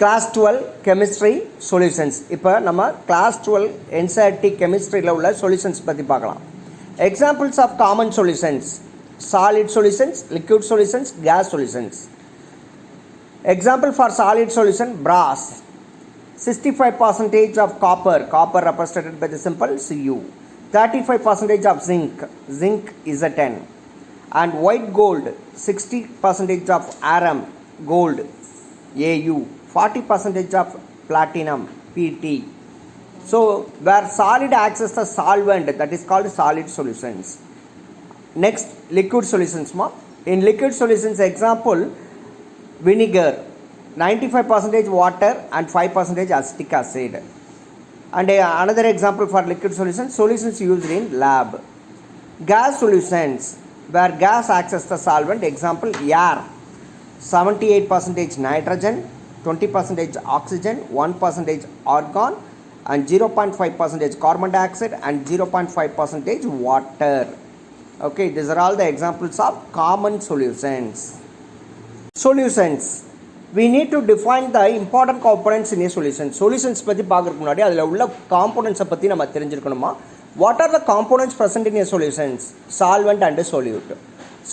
Class 12 chemistry solutions. இப்போ நம்ம class 12 NCERT chemistryல உள்ள solutions பத்தி பார்க்கலாம். Examples of common solutions: solid solutions, liquid solutions, gas solutions. Example for solid solution: brass, 65% of copper represented by the symbol Cu, 35% of zinc is a 10, and white gold, 60% of aram, gold, Au, 40% of platinum, Pt. So where solid acts as the solvent, that is called solid solutions. Next, liquid solutions. In liquid solutions, example, vinegar, 95% water and 5% acetic acid. And another example for liquid solutions used in lab. Gas solutions, where gas acts as the solvent, example, air, 78% nitrogen, 20% oxygen, 1% argon, and 0.5% carbon dioxide, and 0.5% water. Okay, these are all the examples of common solutions. Solutions. We need to define the important components in a solution. Solutions பற்றி பார்க்கறதுக்கு முன்னாடி அதில் உள்ள காம்போனன்ட்ஸை பற்றி நம்ம தெரிஞ்சிருக்கணுமா. What are the components present in a solutions? Solvent and solute.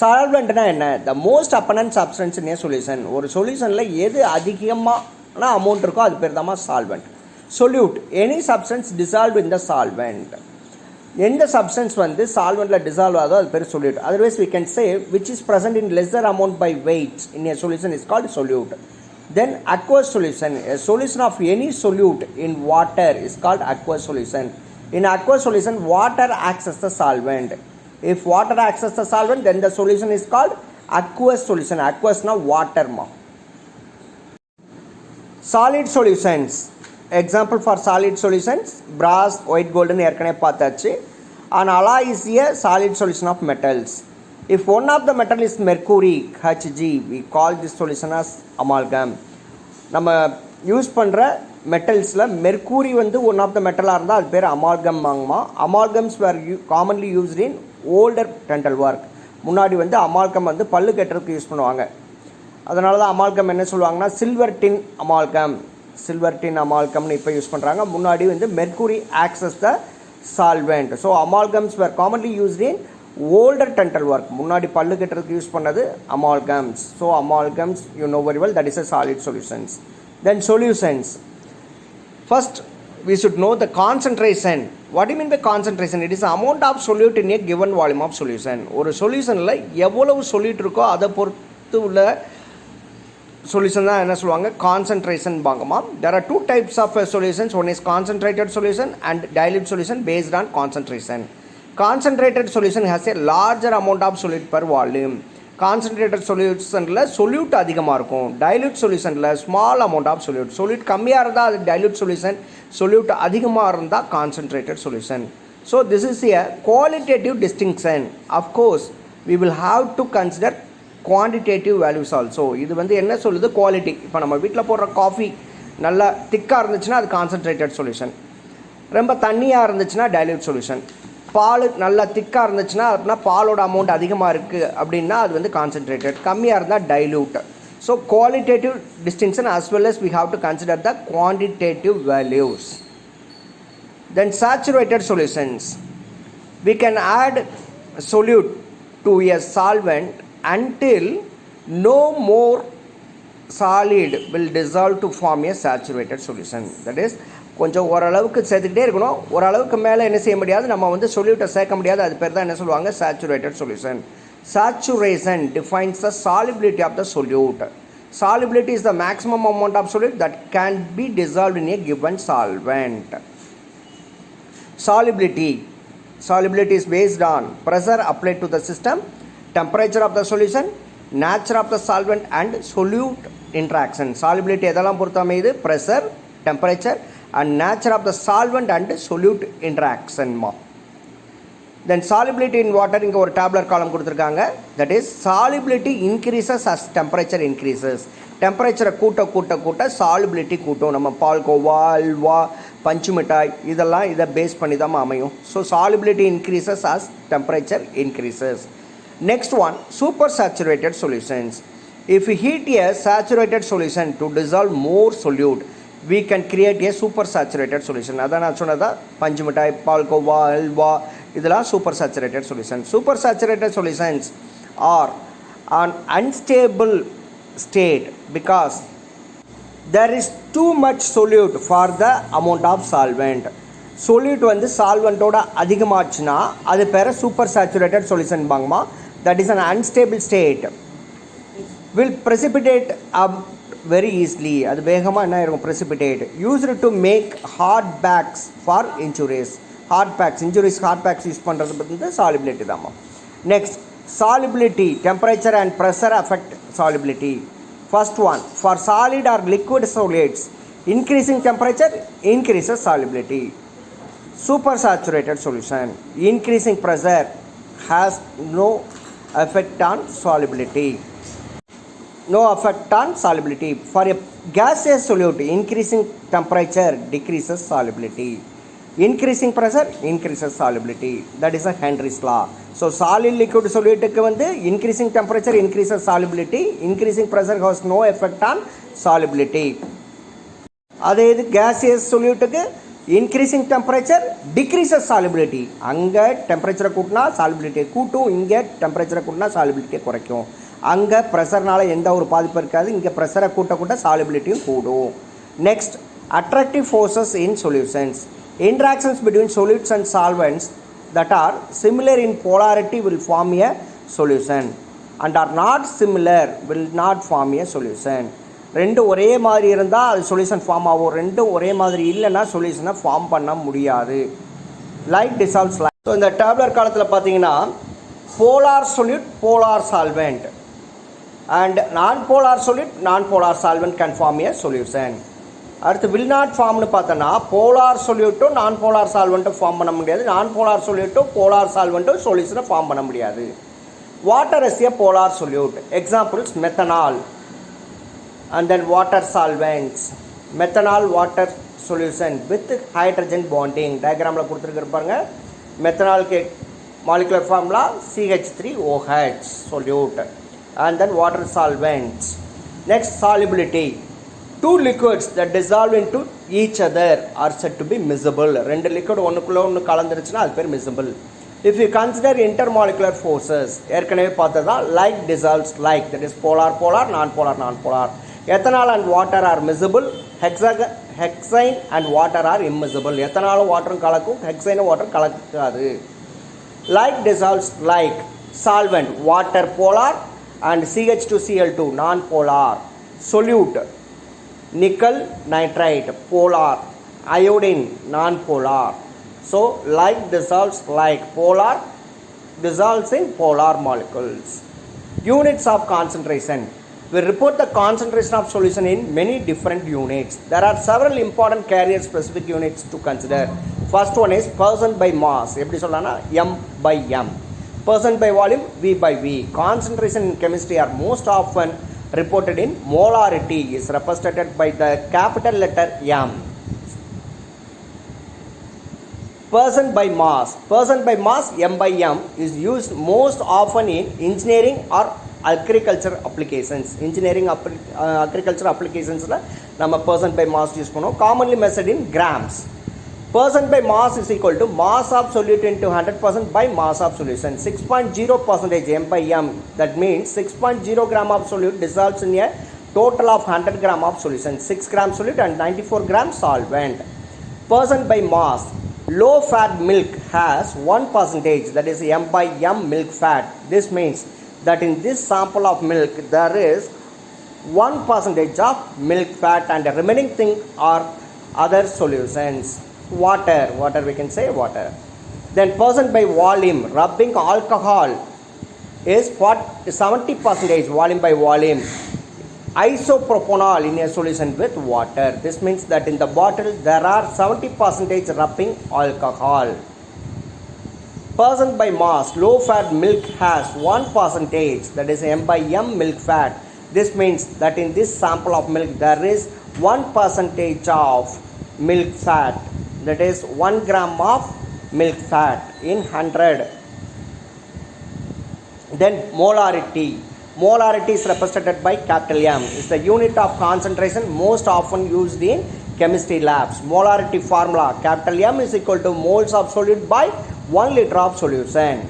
Solventனா என்ன? The most abundant substance in a solution. ஒரு சொல்யூஷனில் எது அதிகமான அமௌண்ட் இருக்கோ அது பேர் தான் solvent. Solute, any substance dissolved in the solvent. எந்த சப்ஸ்டன்ஸ் வந்து சால்வெண்ட்டில் டிசால்வ் ஆகுதோ அது பேர் solute. Otherwise we can say which is present in lesser amount by weight in a solution is called solute. Then aqueous solution, a solution of any solute in water is called aqueous solution. In aqueous solution, water acts as the solvent. If water acts as the solvent, then the solution is called aqueous solution. Aqueous na water ma. Solid solutions. Example for solid solutions: brass, white gold னு ஏற்கனவே பார்த்தாச்சு. An alloy is a solid solution of metals. If one of the metal is mercury, Hg, we call this solution as amalgam. நம்ம use பண்ணுற மெட்டல்ஸில் மெர்க்கூரி வந்து one of the மெட்டலாக இருந்தால் அது பேர் amalgam வாங்குமா. Amalgams were commonly used in older dental work. முன்னாடி வந்து amalgam வந்து பல்லு கட்டுறதுக்கு யூஸ் பண்ணுவாங்க. அதனால தான் அமால்கம் என்ன சொல்லுவாங்கன்னா சில்வர் டின் அமால்கம்னு இப்போ யூஸ் பண்ணுறாங்க. முன்னாடி வந்து mercury acts as the solvent. So amalgams were commonly used in older dental work. முன்னாடி பல்லு கட்டுறதுக்கு யூஸ் பண்ணது amalgams. So amalgams you know very well, that is a solid solutions. Then solutions. First we should know the concentration. What do you mean by concentration? It is the amount of solute in a given volume of solution. ஒரு சொல்யூஷனில் எவ்வளவு solute இருக்கோ அதை பொறுத்து உள்ள solution தான் என்ன சொல்லுவாங்க, concentration பாங்கம்மா. There are two types of solutions. One is concentrated solution and dilute solution based on concentration. Concentrated solution has a larger amount of solute per volume. Concentrated சொல்யூஷனில் சொல்யூட் அதிகமாக இருக்கும். டைல்யூட் சொல்யூஷனில் small amount of solute கம்மியாக இருந்தால் அது dilute solution, solute அதிகமாக இருந்தால் concentrated solution. So this is a qualitative distinction. Of course we will have to consider quantitative values also. இது வந்து என்ன சொல்லுது, குவாலிட்டி. இப்போ நம்ம வீட்டில் போடுற காஃபி நல்லா திக்காக இருந்துச்சுன்னா அது கான்சன்ட்ரேட்டட் சொல்யூஷன். ரொம்ப தண்ணியாக இருந்துச்சுன்னா டைல்யூட் சொல்யூஷன். பால் நல்லா திக்காக இருந்துச்சுன்னா அப்படின்னா பாலோட அமௌண்ட் அதிகமாக இருக்குது அப்படின்னா அது வந்து கான்சன்ட்ரேட்டட், கம்மியாக இருந்தால் dilute. So qualitative distinction as well as we have to consider the quantitative values. Then saturated solutions. We can add solute to a solvent until no more solid will dissolve to form a saturated solution. That is, கொஞ்சம் ஓரளவுக்கு சேர்த்துக்கிட்டே இருக்கணும். ஓரளவுக்கு மேலே என்ன செய்ய முடியாது, நம்ம வந்து சொல்யூட்டை சேர்க்க முடியாது. அது பேர் தான் என்ன சொல்லுவாங்க, saturated solution. Saturation defines the solubility of the solute. Solubility is the maximum amount of solute that can be dissolved in a given solvent. Solubility is based on pressure applied to the system, temperature of the solution, nature of the solvent and solute interaction. Solubility எதெல்லாம் பொறுத்த அமையுது, pressure, temperature and nature of the solvent and solute interaction. Then solubility in water, இங்கே ஒரு tabular column கொடுத்துருக்காங்க. That is, solubility increases as temperature increases. டெம்பரேச்சரை கூட்ட solubility கூட்டும். நம்ம பால்கோவா, அல்வா, பஞ்சு மிட்டாய் இதெல்லாம் இதை பேஸ் பண்ணி தான் அமையும். So solubility increases as temperature increases. Next one, supersaturated solutions. If we heat a saturated solution to dissolve more solute, we can create a super saturated solution. அதான் நான் சொன்னதா பஞ்சு மிட்டாய், பால்கோவா, அல்வா இதெல்லாம் super saturated solution. Super saturated solutions are an unstable state because there is too much solute for the amount of solvent. solute வந்து சால்வெண்ட்டோட அதிகமாச்சுன்னா அது பேர் சூப்பர் சேச்சுரேட்டட் சொல்யூஷன் பாங்கம்மா. That is an unstable state will precipitate up very easily. அது வேகமாக என்ன இருக்கும், precipitate. used to make hard packs for injuries. hard packs, injuries hard packs use பண்ணுறது வந்து solubility தாம்மா. next, solubility, temperature and pressure affect solubility. first one, for solid or liquid solids, increasing temperature increases solubility. Supersaturated solution, increasing pressure has no effect on solubility. No effect on solubility. For a gaseous solute, increasing temperature decreases solubility. Increasing pressure increases solubility. That is a Henry's law. So solid liquid solute க்கு வந்து increasing temperature increases solubility, increasing pressure has no effect on solubility. அதே இது gaseous solute க்கு increasing temperature decreases solubility. அங்கே டெம்பரேச்சரை கூட்டினா solubility கூட்டும், இங்கே டெம்பரேச்சரை கூட்டினா solubility குறைக்கும். அங்கே ப்ரெஷர்னால எந்த ஒரு பாதிப்பும் இருக்காது, இங்கே ப்ரெஷரை கூட்ட கூட்ட சாலிபிலிட்டியும் கூடும். Next, attractive forces in solutions. interactions between solutes and solvents that are similar in polarity will form a solution and are not similar will not form a solution. ரெண்டு ஒரே மாதிரி இருந்தால் அது சொல்யூஷன் ஃபார்ம் ஆகும், ரெண்டும் ஒரே மாதிரி இல்லைன்னா சொல்யூஷனை ஃபார்ம் பண்ண முடியாது. Like dissolves like. ஸோ இந்த டேப்லர் காலத்தில் பார்த்தீங்கன்னா polar solute, polar solvent and non-polar solute, non-polar solvent can form a solution. அடுத்து will not formனு பார்த்தோன்னா போலார் சொல்யூட்டும் நான் போலார் சால்வெண்ட்டும் ஃபார்ம் பண்ண முடியாது, நான் போலார் சொல்யூட்டும் போலார் சால்வெண்ட்டும் சொல்யூஷனை ஃபார்ம் பண்ண முடியாது. Water is a polar solute. Examples methanol and then water solvents. methanol water solution with hydrogen bonding. டயக்ராமில் கொடுத்துருப்பாருங்க. மெத்தனாலுக்கு molecular formula CH3OH solute and then water solvents. Next, solubility. Two liquids that dissolve into each other are said to be miscible. ரெண்டு liquid ஒன்றுக்குள்ளே ஒன்று கலந்துருச்சுன்னா அது பேர் miscible. If you consider intermolecular forces, ஏற்கனவே பார்த்ததா like dissolves like, that is polar polar, non-polar non-polar. ethanol and water are miscible, hexane and water are immiscible. எத்தனாலும் வாட்டரும் கலக்கும், ஹெக்சைனும் வாட்டரும் கலக்காது. like dissolves like, solvent water polar and CH2Cl2 non-polar. solute nickel nitrite polar, iodine non-polar. So like dissolves like, polar dissolves in polar molecules. Units of concentration. We report the concentration of solution in many different units. There are several important carrier specific units to consider. First one is percent by mass. எப்படி சொல்லலாம்னா m by m. Percent by volume, V by V. Concentration in chemistry are most often reported in molarity, is represented by the capital letter M. Percent by mass. Percent by mass, M by M, is used most often in engineering or agriculture applications. Engineering agriculture applications la nama percent by mass use பண்ணுவோம். Commonly measured in grams. Percent by mass is equal to mass of solute into 100% by mass of solution. 6.0% m by m. That means 6.0 gram of solute dissolves in a total of 100 gram of solution. 6 gram solute and 94 gram solvent. Percent by mass. Low fat milk has 1%, that is m by m milk fat. This means that in this sample of milk there is 1% of milk fat and the remaining thing are other solutions. Water we can say water. Then percent by volume, rubbing alcohol is 70% volume by volume. Isopropanol in a solution with water. This means that in the bottle there are 70% rubbing alcohol. Percent by mass, low fat milk has 1%, that is m by m milk fat. This means that in this sample of milk there is 1% of milk fat, that is 1 gram of milk fat in 100. Then molarity. Molarity is represented by capital M. It's the unit of concentration most often used in chemistry labs. Molarity formula, capital M is equal to moles of solute by 1 liter of solution.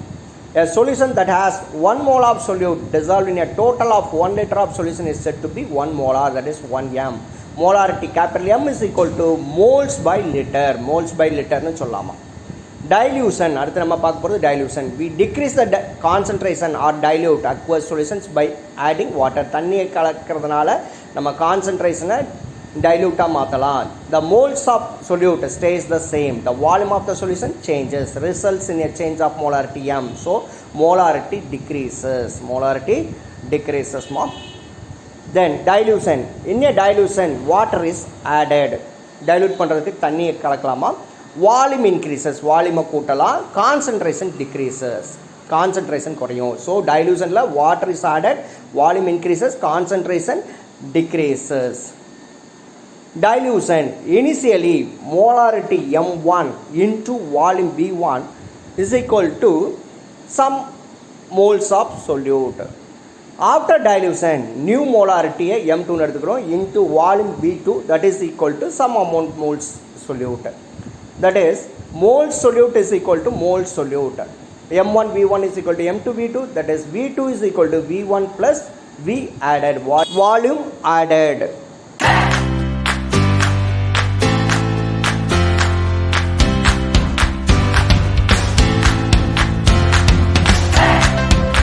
A solution that has 1 mole of solute dissolved in a total of 1 liter of solution is said to be 1 molar, that is 1 m. Molarity capital M is equal to moles by liter. Moles by liter nu sollama. Dilution, அடுத்து நம்ம பார்க்க போகிறது dilution. We decrease the concentration or dilute aqueous solutions by adding water. தண்ணியை கலக்கிறதுனால நம்ம கான்சன்ட்ரேஷனை டைல்யூட்டாக மாற்றலாம். The moles of solute stays the same. The volume of the solution changes, results in a change of molarity M. So molarity decreases. Molarity decreases. Then dilution. In a dilution, water is added. Dilute பண்ணுறதுக்கு தண்ணியை கலக்கலாமா. Volume increases. Volume கூட்டலாம். Concentration decreases. Concentration குறையும். So dilutionல water is added, volume increases, concentration decreases. Dilution. Initially, molarity M1 into volume V1 is equal to some moles of solute. After dilution, new molarity M2 எடுத்துக்கிறோம் into volume V2, that is equal to some amount moles solute. That is, moles solute is equal to moles solute. M1 V1 is equal to M2 V2, that is V2 is equal to V1 plus V added. Volume added.